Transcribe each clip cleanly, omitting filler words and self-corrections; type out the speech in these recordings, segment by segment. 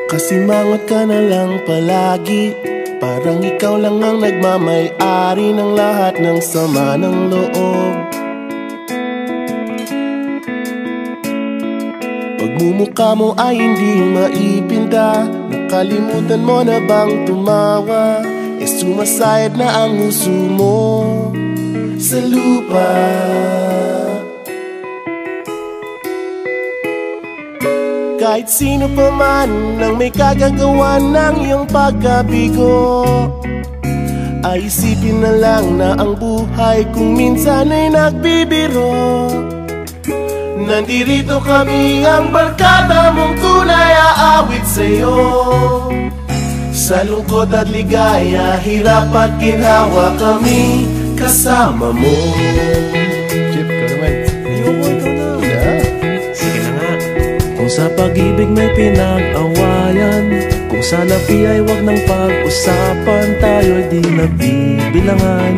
Nakasimangot ka na lang palagi, parang ikaw lang ang nagmamay-ari ng lahat ng sama ng loob. Pagmumukha mo ay hindi maipinta, nakalimutan mo na bang tumawa? E sumasayad na ang uso mo sa lupa. Kahit sino pa man ang may kagagawa ng iyong pagkabigo, ay isipin na lang na ang buhay kung minsan ay nagbibiro. Nandirito kami, ang barkada mong tunay aawit sa'yo. Sa lungkot at ligaya, hirap at ginhawa, kami kasama mo. Chip, ka naman. Ayoko, ikaw na. Sige na nga. Kung sa pag-ibig may pinag-awayan, kung sa labi ay wag nang pag-usapan, tayo'y di nagbibilangan.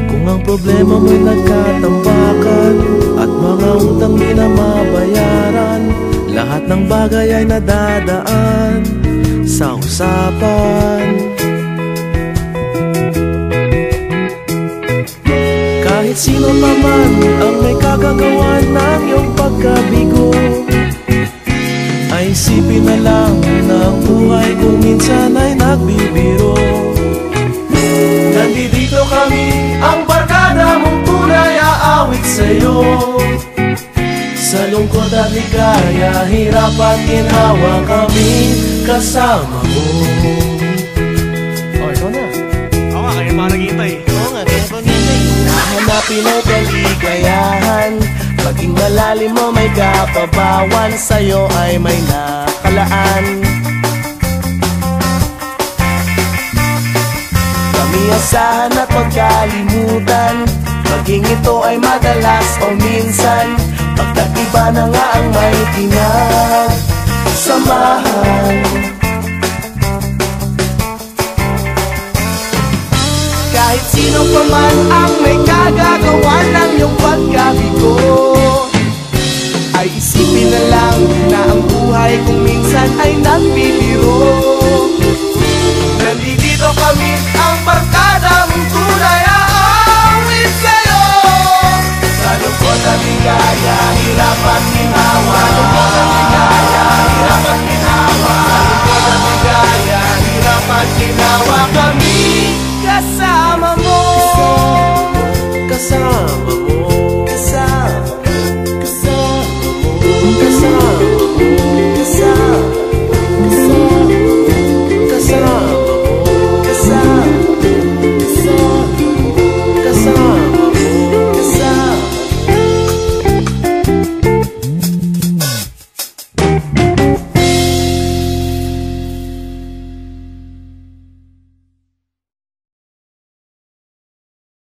Kung ang problema mo'y nagkatambakan at mga utang di na mabayaran, lahat ng bagay ay nadadaan sa usapan. Kahit sino pa man ang may kagagawa ng iyong pagkabigo, ay isipin na lang na ang buhay kung minsan ay nagbibiro. Nandito kami, ang barkada mong tunay aawit sa'yo. Sa lungkot at ligaya, hirap at ginhawa, kami kasama mo. Oh, ikaw na. Oo nga, kaya pa naghihintay. Oo nga, kaya pa naghihintay. Nahanapin ay kaligayahan, maging malalim mo may kapabawan, sa'yo ay may nakalaan. Kami asahan at magkalimutan, maging ito ay madalas o minsan, pagkat iba na nga ang may pinagsamahan. Kahit sino pa man ang may kagagawa ng iyong pagkabigo, ay isipin na lang na ang buhay kung minsan ay nagbibiro. Nandito kami, ang barkada